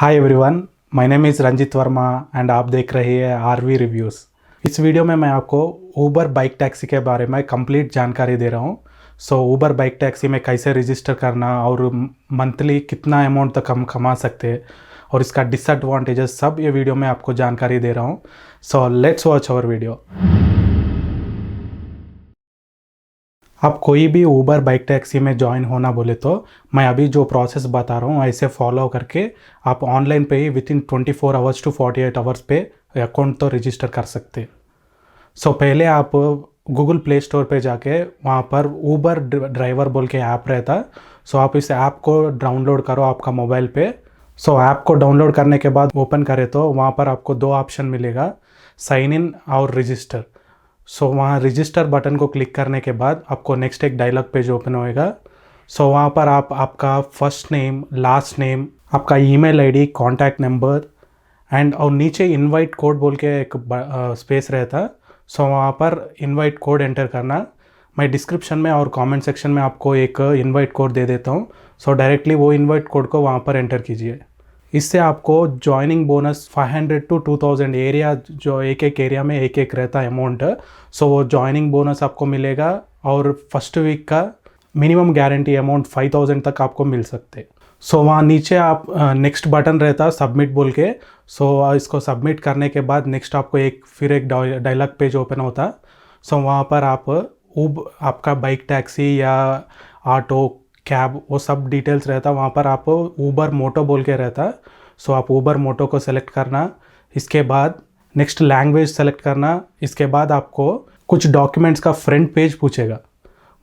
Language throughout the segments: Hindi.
Hi everyone, my name is Ranjit Verma and आप देख रहे हैं आरवी रिव्यूज़। इस वीडियो में मैं आपको ऊबर बाइक टैक्सी के बारे में कंप्लीट जानकारी दे रहा हूँ। ऊबर बाइक टैक्सी में कैसे रजिस्टर करना और मंथली कितना अमाउंट तक हम कमा सकते हैं और इसका डिसएडवांटेजेस सब ये वीडियो में आपको जानकारी दे रहा हूँ। Let's watch our video. आप कोई भी ऊबर बाइक टैक्सी में ज्वाइन होना बोले तो मैं अभी जो प्रोसेस बता रहा हूँ ऐसे फॉलो करके आप ऑनलाइन पे ही within 24 hours to 48 hours पे अकाउंट तो रजिस्टर कर सकते। पहले आप गूगल प्ले स्टोर पे जाके वहाँ पर ऊबर ड्राइवर बोल के ऐप रहता। आप इस ऐप को डाउनलोड करो आपका मोबाइल पे। ऐप को डाउनलोड करने के बाद ओपन करें तो वहाँ पर आपको दो ऑप्शन मिलेगा, साइन इन और रजिस्टर। वहाँ रजिस्टर बटन को क्लिक करने के बाद आपको नेक्स्ट एक डायलॉग पेज ओपन होएगा। वहाँ पर आप आपका फर्स्ट नेम, लास्ट नेम, आपका email ID, contact number and और नीचे इनवाइट कोड बोल के एक स्पेस रहता। वहाँ पर इनवाइट कोड एंटर करना। मैं डिस्क्रिप्शन में और कमेंट सेक्शन में आपको एक इनवाइट कोड दे देता हूँ। डायरेक्टली वो इनवाइट कोड को वहाँ पर एंटर कीजिए। इससे आपको ज्वाइनिंग बोनस 500 टू 2000 एरिया, जो एक एक एरिया में एक एक रहता है अमाउंट। वो ज्वाइनिंग बोनस आपको मिलेगा और फर्स्ट वीक का मिनिमम गारंटी अमाउंट 5000 तक आपको मिल सकते। वहाँ नीचे आप नेक्स्ट बटन रहता सबमिट बोल के। इसको सबमिट करने के बाद नेक्स्ट आपको फिर एक डायलॉग पेज ओपन होता। वहाँ पर आप आपका बाइक टैक्सी या ऑटो, कैब, वो सब डिटेल्स रहता। वहाँ पर आप ऊबर मोटो बोल के रहता। आप ऊबर मोटो को सेलेक्ट करना। इसके बाद नेक्स्ट लैंग्वेज सेलेक्ट करना। इसके बाद आपको कुछ डॉक्यूमेंट्स का फ्रंट पेज पूछेगा।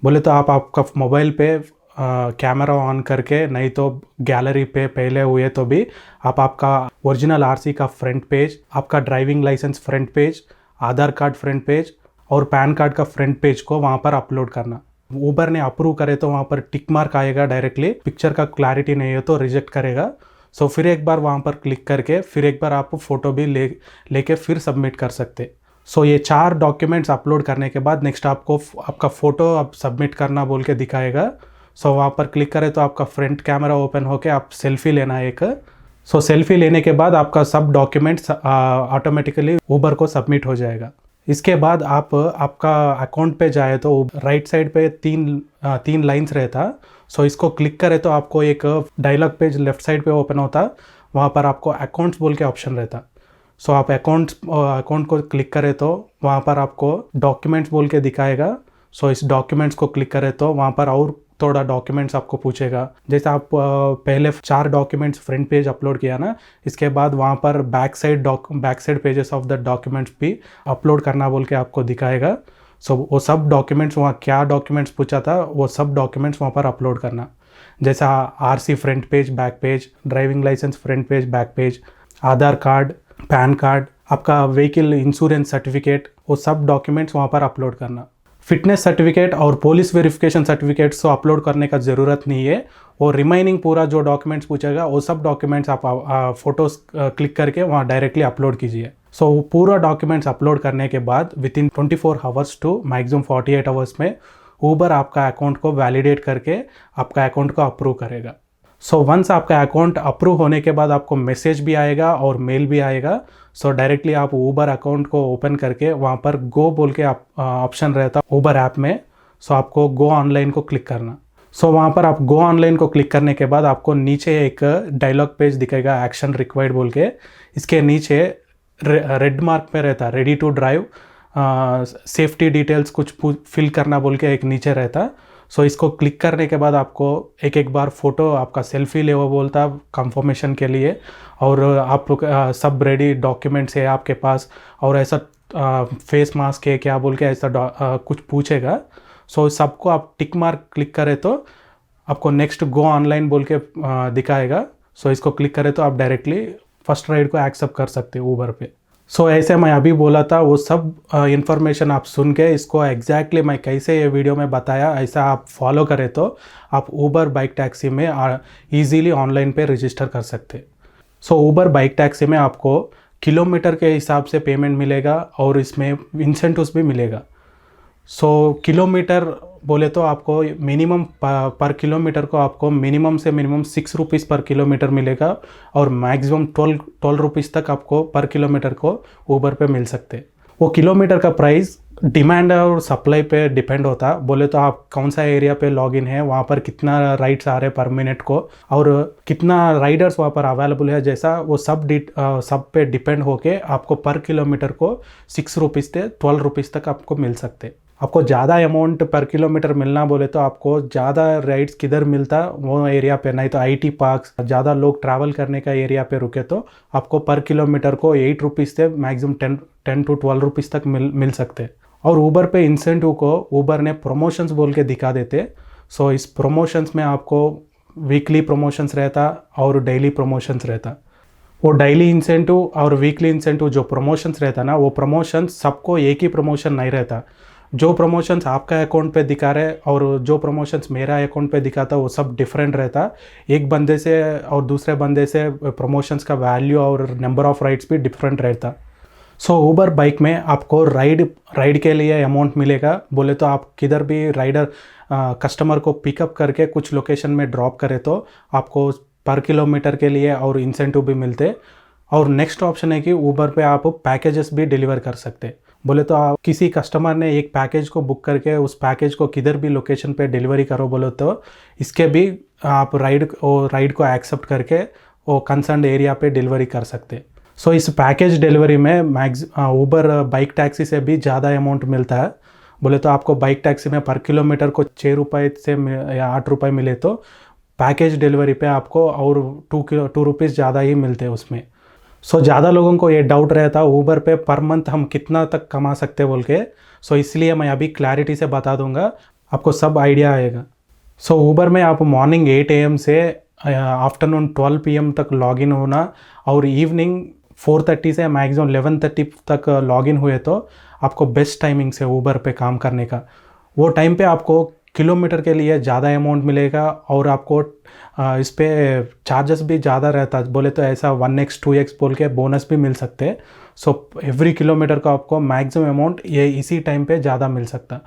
बोले तो आप आपका मोबाइल पे कैमरा ऑन करके, नहीं तो गैलरी पे पहले हुए तो भी आप आपका ओरिजिनल आरसी का फ्रंट पेज, आपका driving licence front page, Aadhaar card front page और पैन कार्ड का फ्रंट पेज को वहाँ पर अपलोड करना। ऊबर ने अप्रूव करे तो वहाँ पर टिक मार्क आएगा डायरेक्टली। पिक्चर का क्लैरिटी नहीं है तो रिजेक्ट करेगा। फिर एक बार वहाँ पर क्लिक करके फिर एक बार आप फ़ोटो भी लेके फिर सबमिट कर सकते। ये 4 डॉक्यूमेंट्स अपलोड करने के बाद नेक्स्ट आपको आपका फ़ोटो आप सबमिट करना बोल के दिखाएगा। वहाँ पर क्लिक करें तो आपका फ्रंट कैमरा ओपन होके आप सेल्फी लेना है एक। सेल्फी लेने के बाद आपका सब डॉक्यूमेंट्स ऑटोमेटिकली ऊबर को सबमिट हो जाएगा। इसके बाद आप आपका अकाउंट पे जाए तो राइट साइड पे तीन लाइंस रहता। इसको क्लिक करें तो आपको एक डायलॉग पेज लेफ्ट साइड पे ओपन होता। वहाँ पर आपको अकाउंट्स बोल के ऑप्शन रहता। आप अकाउंट को क्लिक करें तो वहाँ पर आपको डॉक्यूमेंट्स बोल के दिखाएगा। इस डॉक्यूमेंट्स को क्लिक करें तो वहाँ पर और थोड़ा डॉक्यूमेंट्स आपको पूछेगा। जैसे आप पहले 4 डॉक्यूमेंट्स फ्रंट पेज अपलोड किया ना, इसके बाद वहाँ पर back side pages of the documents भी अपलोड करना बोल के आपको दिखाएगा। वो सब डॉक्यूमेंट्स, वहाँ क्या डॉक्यूमेंट्स पूछा था वो सब डॉक्यूमेंट्स वहाँ पर अपलोड करना। जैसा RC front page, back page, driving licence front page, back page, Aadhaar card, PAN card, आपका व्हीकल इंश्योरेंस सर्टिफिकेट, वो सब डॉक्यूमेंट्स वहाँ पर अपलोड करना। फिटनेस सर्टिफिकेट और पुलिस वेरिफिकेशन सर्टिफिकेट्स तो अपलोड करने का ज़रूरत नहीं है। वो रिमाइनिंग पूरा जो डॉक्यूमेंट्स पूछेगा वो सब डॉक्यूमेंट्स आप फोटोज़ क्लिक करके वहाँ डायरेक्टली अपलोड कीजिए। पूरा डॉक्यूमेंट्स अपलोड करने के बाद within 24 hours to maximum 48 hours में ऊबर आपका अकाउंट को वैलिडेट करके आपका अकाउंट को अप्रूव करेगा। वंस आपका अकाउंट अप्रूव होने के बाद आपको मैसेज भी आएगा और मेल भी आएगा। डायरेक्टली आप ऊबर अकाउंट को ओपन करके वहाँ पर गो बोल के ऑप्शन रहता ऊबर ऐप में। आपको गो ऑनलाइन को क्लिक करना। वहाँ पर आप गो ऑनलाइन को क्लिक करने के बाद आपको नीचे एक डायलॉग पेज दिखेगा, एक्शन रिक्वायर्ड बोल के। इसके नीचे रेड मार्क पे रहता ready to drive, safety details कुछ फिल करना बोल के एक नीचे रहता। इसको क्लिक करने के बाद आपको एक बार फ़ोटो आपका सेल्फी ले वो बोलता कंफर्मेशन के लिए। और आप सब रेडी डॉक्यूमेंट्स है आपके पास और ऐसा फेस मास्क है क्या बोल के ऐसा कुछ पूछेगा। सबको आप टिक मार्क क्लिक करें तो आपको नेक्स्ट गो ऑनलाइन बोल के दिखाएगा। इसको क्लिक करें तो आप डायरेक्टली फर्स्ट राइड को एक्सेप्ट कर सकते हो ऊबर पे। ऐसे मैं अभी बोला था वो सब इन्फॉर्मेशन आप सुन के इसको एग्जैक्टली मैं कैसे ये वीडियो में बताया ऐसा आप फॉलो करें तो आप ऊबर बाइक टैक्सी में ईजीली ऑनलाइन पे रजिस्टर कर सकते। ऊबर बाइक टैक्सी में आपको किलोमीटर के हिसाब से पेमेंट मिलेगा और इसमें इंसेंटिव्स भी मिलेगा। सो किलोमीटर बोले तो आपको मिनिमम पर किलोमीटर को आपको मिनिमम से मिनिमम 6 रुपीज़ पर किलोमीटर मिलेगा और मैक्सिमम 12 रुपीज़ तक आपको पर किलोमीटर को ऊबर पे मिल सकते। वो किलोमीटर का प्राइस डिमांड और सप्लाई पे डिपेंड होता। बोले तो आप कौन सा एरिया पे लॉगिन है, वहाँ पर कितना राइड्स आ रहे पर मिनट को और कितना राइडर्स वहाँ पर अवेलेबल है, जैसा वो सब पे डिपेंड होके आपको पर किलोमीटर को 6 रुपीज़ से 12 रुपीज़ तक आपको मिल सकते। आपको ज़्यादा अमाउंट पर किलोमीटर मिलना बोले तो आपको ज़्यादा राइड्स किधर मिलता वो एरिया पे, नहीं तो आईटी पार्क्स, ज़्यादा लोग ट्रैवल करने का एरिया पे रुके तो आपको पर किलोमीटर को 8 रुपीज़ से मैक्सिमम 10 to 12 रुपीज़ तक मिल सकते। और ऊबर पे इंसेंटिव को ऊबर ने प्रमोशंस बोल के दिखा देते। सो इस प्रमोशंस में आपको वीकली प्रमोशंस रहता और डेली प्रमोशंस रहता। वो डेली इंसेंटिव और वीकली इंसेंटिव जो प्रमोशंस रहता ना, वो प्रमोशंस सबको एक ही प्रमोशन नहीं रहता। जो प्रमोशंस आपका अकाउंट पे दिखा रहे और जो प्रमोशंस मेरा अकाउंट पे दिखाता वो सब डिफरेंट रहता। एक बंदे से और दूसरे बंदे से प्रमोशंस का वैल्यू और नंबर ऑफ राइड्स भी डिफरेंट रहता। सो ऊबर बाइक में आपको राइड के लिए अमाउंट मिलेगा। बोले तो आप किधर भी राइडर कस्टमर को पिकअप करके कुछ लोकेशन में ड्रॉप करे तो आपको पर किलोमीटर के लिए और इंसेंटिव भी मिलते। और नेक्स्ट ऑप्शन है कि ऊबर पे आप पैकेजेस भी डिलीवर कर सकते। बोले तो आप किसी कस्टमर ने एक पैकेज को बुक करके उस पैकेज को किधर भी लोकेशन पे डिलीवरी करो बोले तो इसके भी आप राइड को एक्सेप्ट करके वो कंसर्न एरिया पे डिलीवरी कर सकते। सो इस पैकेज डिलीवरी में ऊबर बाइक टैक्सी से भी ज़्यादा अमाउंट मिलता है। बोले तो आपको बाइक टैक्सी में पर किलोमीटर को 6 रुपये से या 8 रुपये मिले तो पैकेज डिलीवरी पे आपको और 2 रुपीज़ ज़्यादा ही मिलते हैं उसमें। सो ज़्यादा लोगों को ये डाउट रहता ऊबर पे पर मंथ हम कितना तक कमा सकते बोल के। सो इसलिए मैं अभी क्लैरिटी से बता दूंगा, आपको सब आइडिया आएगा। सो ऊबर में आप मॉर्निंग 8 AM से आफ्टरनून 12 PM तक लॉगिन होना और इवनिंग 4:30 से मैक्सिमम 11:30 तक लॉगिन हुए तो आपको बेस्ट टाइमिंग से ऊबर पे काम करने का। वो टाइम पे आपको किलोमीटर के लिए ज़्यादा अमाउंट मिलेगा और आपको इस पे चार्जेस भी ज़्यादा रहता। बोले तो ऐसा 1x 2x बोल के बोनस भी मिल सकते। सो एवरी किलोमीटर को आपको मैक्सिमम अमाउंट ये इसी टाइम पे ज़्यादा मिल सकता।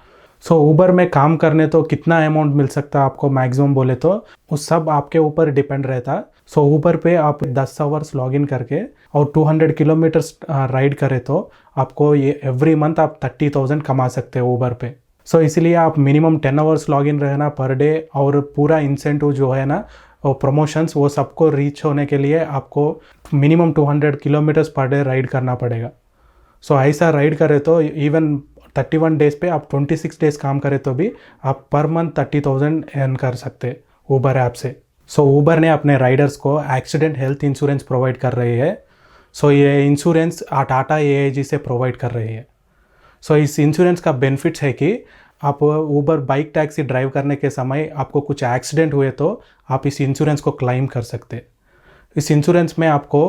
सो ऊबर में काम करने तो कितना अमाउंट मिल सकता आपको मैक्सिमम बोले तो उस सब आपके ऊपर डिपेंड रहता। सो ऊबर पे आप 10 आवर्स लॉगिन करके और 200 किलोमीटर्स राइड करें तो आपको ये एवरी मंथ आप 30,000 कमा सकते हो ऊबर पे। सो इसलिए आप मिनिमम 10 आवर्स लॉगिन रहना पर डे और पूरा इंसेंटिव जो है ना और प्रमोशंस वो सबको रीच होने के लिए आपको minimum 200 kilometres per day ride करना पड़ेगा। सो ऐसा राइड करें तो इवन 31 डेज़ पे आप 26 डेज़ काम करें तो भी आप पर मंथ 30,000 अर्न कर सकते ऊबर ऐप से। सो ऊबर ने अपने राइडर्स को एक्सीडेंट हेल्थ इंश्योरेंस प्रोवाइड कर रही है। सो ये इंश्योरेंस टाटा AIG से प्रोवाइड कर रही है। सो इस इंश्योरेंस का बेनिफिट्स है कि आप ऊबर बाइक टैक्सी ड्राइव करने के समय आपको कुछ एक्सीडेंट हुए तो आप इस इंश्योरेंस को क्लेम कर सकते। इस इंश्योरेंस में आपको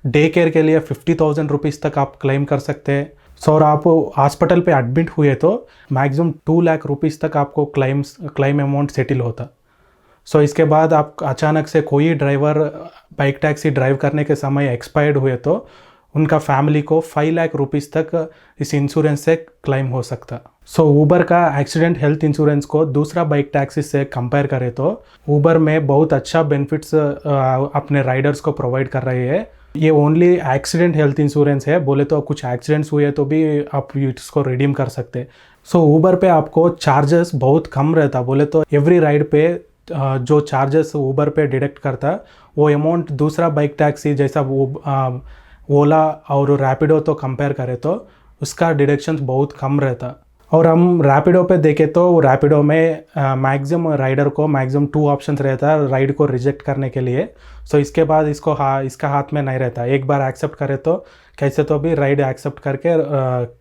डे केयर के लिए 50,000 रुपीज़ तक आप क्लेम कर सकते हैं। सो और आप हॉस्पिटल पे एडमिट हुए तो मैक्सिमम 2 लाख रुपीज़ तक आपको क्लेम अमाउंट सेटिल होता। सो इसके बाद आप अचानक से कोई ड्राइवर बाइक टैक्सी ड्राइव करने के समय एक्सपायर्ड हुए तो उनका फैमिली को 5 लाख रुपीज़ तक इस इंश्योरेंस से क्लेम हो सकता। सो ऊबर का एक्सीडेंट हेल्थ इंश्योरेंस को दूसरा बाइक टैक्सी से कंपेयर करें तो ऊबर में बहुत अच्छा बेनिफिट्स अपने राइडर्स को प्रोवाइड कर रही है। ये ओनली एक्सीडेंट हेल्थ इंश्योरेंस है। बोले तो कुछ एक्सीडेंट्स हुए तो भी आप इसको रिडीम कर सकते। सो ऊबर पे आपको चार्जेस बहुत कम रहता। बोले तो एवरी राइड पे जो चार्जेस ऊबर पे डिडक्ट करता वो अमाउंट दूसरा बाइक टैक्सी जैसा वो ओला और रैपिडो तो कंपेयर करें तो उसका डिडक्शंस बहुत कम रहता। और हम रैपिडो पे देखें तो रैपिडो में मैक्सिमम राइडर को मैक्सिमम 2 ऑप्शंस रहता है राइड को रिजेक्ट करने के लिए। सो इसके बाद इसका हाथ में नहीं रहता। एक बार एक्सेप्ट करे तो कैसे तो भी राइड एक्सेप्ट करके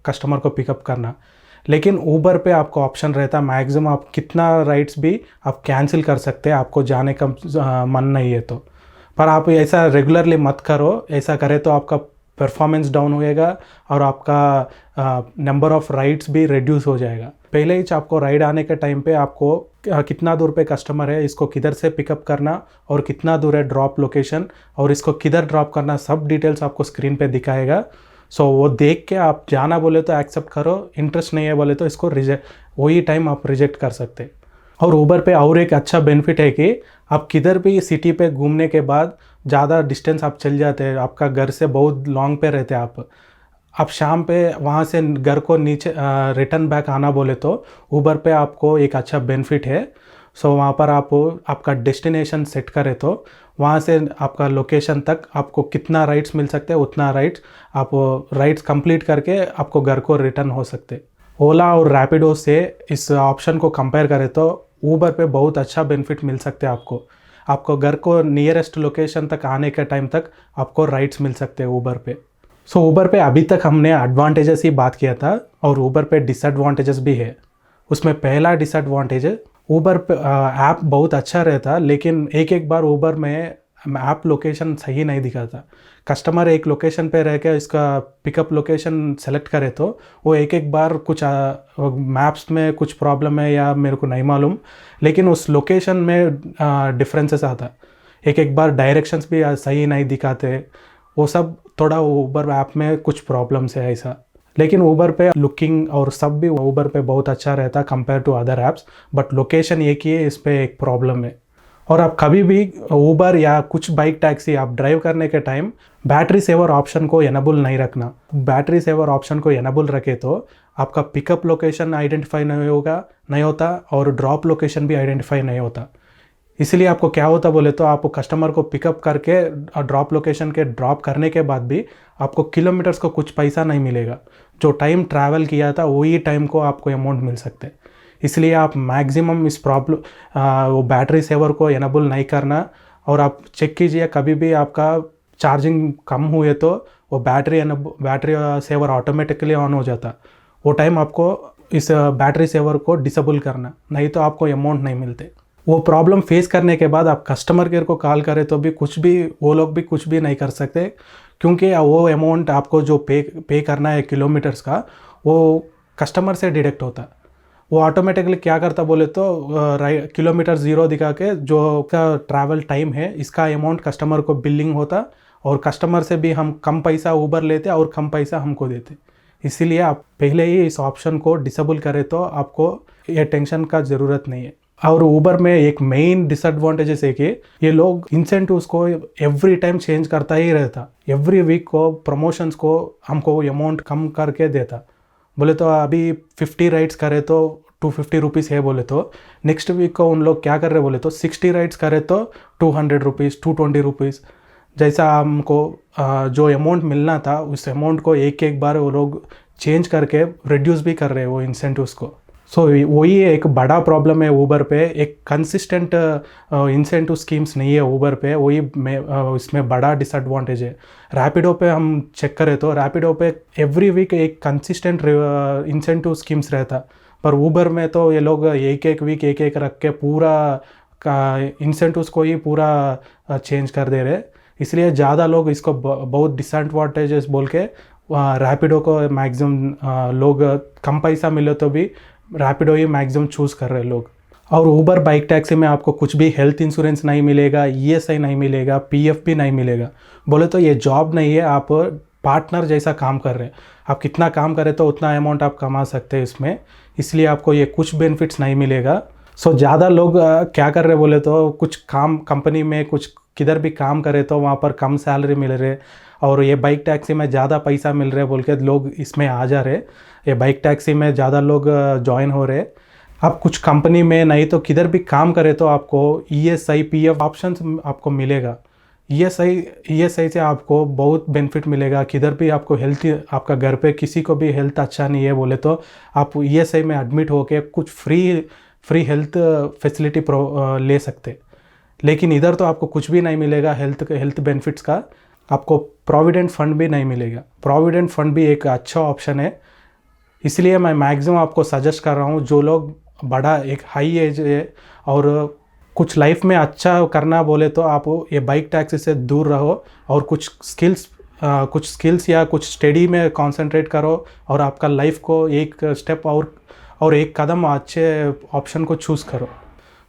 कस्टमर को पिकअप करना। लेकिन ऊबर पे आपको ऑप्शन रहता मैक्सिमम आप कितना राइड्स भी आप कैंसिल कर सकते हैं आपको जाने का मन नहीं है तो। पर आप ऐसा रेगुलरली मत करो। ऐसा करें तो आपका परफॉर्मेंस डाउन होएगा और आपका नंबर ऑफ राइड्स भी रिड्यूस हो जाएगा। पहले ही आपको राइड आने के टाइम पे आपको कितना दूर पे कस्टमर है, इसको किधर से पिकअप करना और कितना दूर है ड्रॉप लोकेशन और इसको किधर ड्रॉप करना, सब डिटेल्स आपको स्क्रीन पे दिखाएगा। सो वो देख के आप जाना बोले तो एक्सेप्ट करो, इंटरेस्ट नहीं है बोले तो इसको रिजेक्ट, वही टाइम आप रिजेक्ट कर सकते। और ऊबर पे और एक अच्छा बेनिफिट है कि आप किधर भी सिटी पे घूमने के बाद ज़्यादा डिस्टेंस आप चल जाते हैं, आपका घर से बहुत लॉन्ग पे रहते हैं आप शाम पे वहाँ से घर को नीचे रिटर्न बैक आना बोले तो ऊबर पे आपको एक अच्छा बेनिफिट है। सो वहाँ पर आप आपका डेस्टिनेशन सेट करें तो वहाँ से आपका लोकेशन तक आपको कितना राइड्स मिल सकते हैं, उतना राइड्स आप राइड्स कंप्लीट करके आपको घर को रिटर्न हो सकते। ओला और रैपिडो से इस ऑप्शन को कंपेयर करें तो ऊबर पे बहुत अच्छा बेनिफिट मिल सकते हैं आपको घर को नियरेस्ट लोकेशन तक आने के टाइम तक आपको राइड्स मिल सकते हैं ऊबर पे। सो ऊबर पे अभी तक हमने एडवांटेजेस ही बात किया था और ऊबर पे डिसएडवांटेजेस भी है। उसमें पहला डिसएडवांटेज है ऊबर पे ऐप बहुत अच्छा रहता, लेकिन एक बार ऊबर में ऐप लोकेशन सही नहीं दिखाता। कस्टमर एक लोकेशन पे रह के इसका पिकअप लोकेशन सेलेक्ट करे तो वो एक बार कुछ मैप्स में कुछ प्रॉब्लम है या मेरे को नहीं मालूम, लेकिन उस लोकेशन में डिफरेंसेस आता। एक बार डायरेक्शंस भी सही नहीं दिखाते, वो सब थोड़ा ऊबर ऐप में कुछ प्रॉब्लम्स है ऐसा। लेकिन ऊबर पे लुकिंग और सब भी ऊबर पे बहुत अच्छा रहता compare to other apps, but location एक ही है, इस पे एक प्रॉब्लम है। और आप कभी भी ऊबर या कुछ बाइक टैक्सी आप ड्राइव करने के टाइम बैटरी सेवर ऑप्शन को एनेबल नहीं रखना। बैटरी सेवर ऑप्शन को एनेबल रखे तो आपका पिकअप लोकेशन आइडेंटिफाई नहीं होता और ड्रॉप लोकेशन भी आइडेंटिफाई नहीं होता। इसलिए आपको क्या होता बोले तो आप कस्टमर को पिकअप करके ड्रॉप लोकेशन के ड्रॉप करने के बाद भी आपको किलोमीटर्स को कुछ पैसा नहीं मिलेगा। जो टाइम ट्रैवल किया था वही टाइम को आपको अमाउंट मिल सकते हैं। इसलिए आप मैक्सिमम इस प्रॉब्लम वो बैटरी सेवर को एनेबल नहीं करना। और आप चेक कीजिए कभी भी आपका चार्जिंग कम हुए तो वो बैटरी सेवर ऑटोमेटिकली ऑन हो जाता। वो टाइम आपको इस बैटरी सेवर को डिसेबल करना, नहीं तो आपको अमाउंट नहीं मिलते। वो प्रॉब्लम फेस करने के बाद आप कस्टमर केयर को कॉल करें तो भी वो लोग भी कुछ भी नहीं कर सकते, क्योंकि वो अमाउंट आपको जो पे करना है किलोमीटर्स का वो कस्टमर से डिडक्ट होता। वो ऑटोमेटिकली क्या करता बोले तो किलोमीटर ज़ीरो दिखा के जो का ट्रैवल टाइम है इसका अमाउंट कस्टमर को बिलिंग होता, और कस्टमर से भी हम कम पैसा ऊबर लेते और कम पैसा हमको देते। इसीलिए आप पहले ही इस ऑप्शन को डिसेबल करें तो आपको ये टेंशन का ज़रूरत नहीं है। और ऊबर में एक मेन डिसएडवांटेजेस है कि ये लोग इंसेंटिव्स को एवरी टाइम चेंज करता ही रहता। एवरी वीक को प्रमोशंस को हमको अमाउंट कम करके देता। बोले तो अभी 50 राइड्स करे तो 250 रुपीज़ है बोले तो नेक्स्ट वीक को उन लोग क्या कर रहे बोले तो 60 राइड्स करे तो 200 रुपीज़ 220 रुपीज़ जैसा हमको जो अमाउंट मिलना था उस अमाउंट को एक बार वो लोग चेंज करके रिड्यूस भी कर रहे हैं वो इंसेंटिव्स को। सो वही एक बड़ा प्रॉब्लम है ऊबर पे, एक कंसिस्टेंट इंसेंटिव स्कीम्स नहीं है ऊबर पे, वही इसमें बड़ा डिसएडवांटेज है। रैपिडो पे हम चेक करें तो रैपिडो पे एवरी वीक एक कंसिस्टेंट इंसेंटिव स्कीम्स रहता, पर ऊबर में तो ये लोग एक वीक एक रख के पूरा इंसेंटिव्स को ही पूरा चेंज कर दे रहे। इसलिए ज़्यादा लोग इसको बहुत डिसएडवांटेजेस बोल के रैपिडो को मैक्सिमम लोग कम पैसा मिले तो भी रैपिडो ही मैक्सिमम चूज़ कर रहे लोग। और ऊबर बाइक टैक्सी में आपको कुछ भी हेल्थ इंश्योरेंस नहीं मिलेगा, ईएसआई नहीं मिलेगा, पीएफ भी नहीं मिलेगा। बोले तो ये जॉब नहीं है, आप पार्टनर जैसा काम कर रहे हैं। आप कितना काम करें तो उतना अमाउंट आप कमा सकते हैं इसमें, इसलिए आपको ये कुछ बेनिफिट्स नहीं मिलेगा। सो ज़्यादा लोग क्या कर रहे बोले तो कुछ काम कंपनी में कुछ किधर भी काम करे तो वहाँ पर कम सैलरी मिल रहे और ये बाइक टैक्सी में ज़्यादा पैसा मिल रहे बोल के लोग इसमें आ जा रहे। ये बाइक टैक्सी में ज़्यादा लोग ज्वाइन हो रहे। आप कुछ कंपनी में नहीं तो किधर भी काम करें तो आपको ईएसआई पीएफ ऑप्शंस आपको मिलेगा। ईएसआई से आपको बहुत बेनिफिट मिलेगा। किधर भी आपको हेल्थ, आपका घर पे किसी को भी हेल्थ अच्छा नहीं है बोले तो आप ईएसआई में एडमिट होके कुछ फ्री हेल्थ फैसिलिटी ले सकते। लेकिन इधर तो आपको कुछ भी नहीं मिलेगा हेल्थ बेनिफिट्स का। आपको प्रोविडेंट फंड भी नहीं मिलेगा। प्रोविडेंट फंड भी एक अच्छा ऑप्शन है, इसलिए मैं मैक्सिमम आपको सजेस्ट कर रहा हूँ जो लोग बड़ा एक हाई एज है और कुछ लाइफ में अच्छा करना बोले तो आप ये बाइक टैक्सी से दूर रहो और कुछ स्किल्स या कुछ स्टडी में कंसंट्रेट करो और आपका लाइफ को एक स्टेप और एक कदम अच्छे ऑप्शन को चूज़ करो।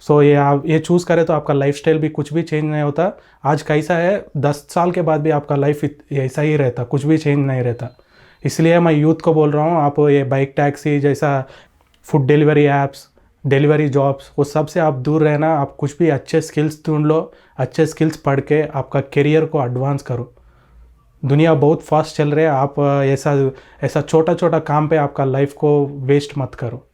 सो ये चूज़ करें तो आपका लाइफस्टाइल भी कुछ भी चेंज नहीं होता। आज कैसा है 10 साल के बाद भी आपका लाइफ ऐसा ही रहता, कुछ भी चेंज नहीं रहता। इसलिए मैं यूथ को बोल रहा हूँ, आप ये बाइक टैक्सी जैसा food delivery apps, delivery jobs, वो सब से आप दूर रहना। आप कुछ भी अच्छे स्किल्स ढूंढ लो, अच्छे स्किल्स पढ़ के आपका करियर को एडवांस करो। दुनिया बहुत फास्ट चल रही है, आप ऐसा ऐसा छोटा छोटा काम पे आपका लाइफ को वेस्ट मत करो।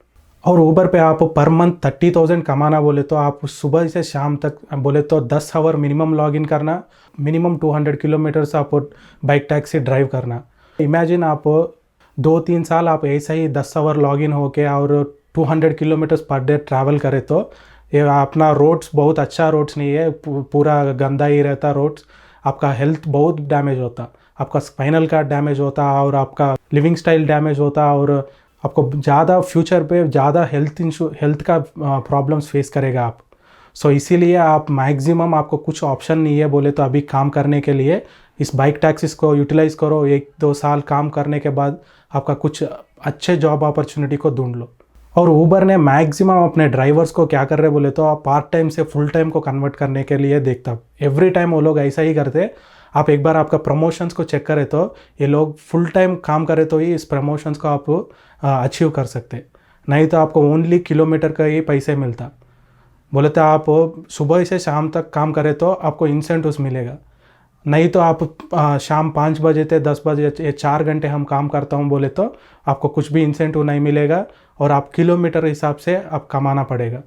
और ऊबर पे आप पर मंथ 30,000 कमाना बोले तो आप सुबह से शाम तक बोले तो 10 आवर मिनिमम लॉग इन करना, मिनिमम 200 किलोमीटर्स आप बाइक टैक्सी ड्राइव करना। इमेजिन आप 2-3 साल आप ऐसा ही 10 आवर लॉग इन होके और 200 किलोमीटर्स पर डे ट्रैवल करे तो ये अपना रोड्स बहुत अच्छा रोड्स नहीं है, पूरा गंदा ही रहता रोड्स। आपका हेल्थ बहुत डैमेज होता, आपका स्पाइनल कार्ड डैमेज होता और आपका लिविंग स्टाइल डैमेज होता और आपको ज़्यादा फ्यूचर पे ज़्यादा हेल्थ का प्रॉब्लम्स फेस करेगा आप। सो इसीलिए आप मैक्सिमम, आपको कुछ ऑप्शन नहीं है बोले तो अभी काम करने के लिए इस बाइक टैक्सीज को यूटिलाइज़ करो। 1-2 साल काम करने के बाद आपका कुछ अच्छे जॉब अपॉर्चुनिटी को ढूंढ लो। और ऊबर ने मैक्सिमम अपने ड्राइवर्स को क्या कर रहे बोले तो आप पार्ट टाइम से फुल टाइम को कन्वर्ट करने के लिए देखता। एवरी टाइम वो लोग ऐसा ही करते। आप एक बार आपका प्रमोशंस को चेक करें तो ये लोग फुल टाइम काम करें तो ही इस प्रमोशंस को आप अचीव कर सकते, नहीं तो आपको ओनली किलोमीटर का ही पैसे मिलता। बोले तो आप सुबह से शाम तक काम करें तो आपको इंसेंटिव्स मिलेगा, नहीं तो आप शाम 5 बजे से 10 बजे ये 4 घंटे हम काम करता हूँ बोले तो आपको कुछ भी इंसेंटिव नहीं मिलेगा और आप किलोमीटर हिसाब से आप कमाना पड़ेगा।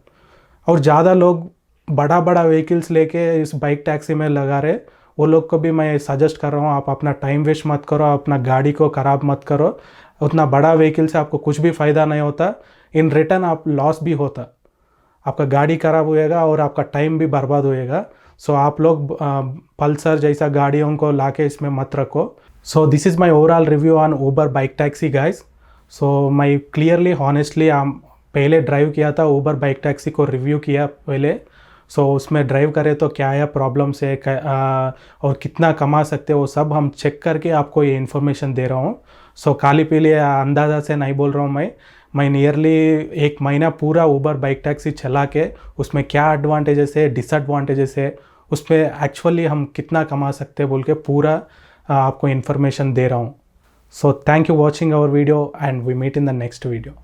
और ज़्यादा लोग बड़ा बड़ा व्हीकल्स लेके इस बाइक टैक्सी में लगा रहे, वो लोग को भी मैं सजेस्ट कर रहा हूँ, आप अपना टाइम वेस्ट मत करो, अपना गाड़ी को ख़राब मत करो। उतना बड़ा व्हीकल से आपको कुछ भी फ़ायदा नहीं होता, इन रिटर्न आप लॉस भी होता, आपका गाड़ी ख़राब होएगा और आपका टाइम भी बर्बाद होएगा। सो आप लोग पल्सर जैसा गाड़ियों को लाके इसमें मत रखो। So this is my overall review on Uber bike taxi guys. So मैं क्लियरली हॉनेस्टली पहले ड्राइव किया था ऊबर बाइक टैक्सी को, रिव्यू किया पहले। सो उसमें ड्राइव करें तो क्या क्या प्रॉब्लम्स है और कितना कमा सकते हो, वो सब हम चेक करके आपको ये इन्फॉर्मेशन दे रहा हूँ। सो खाली पीली अंदाज़ा से नहीं बोल रहा हूँ मैं नियरली 1 महीना पूरा ऊबर बाइक टैक्सी चला के उसमें क्या एडवांटेजेस है, डिसएडवांटेजेस है, उस पर एक्चुअली हम कितना कमा सकते हैं बोल के पूरा आपको इन्फॉर्मेशन दे रहा हूँ। So thank you watching our video and we meet in the next video.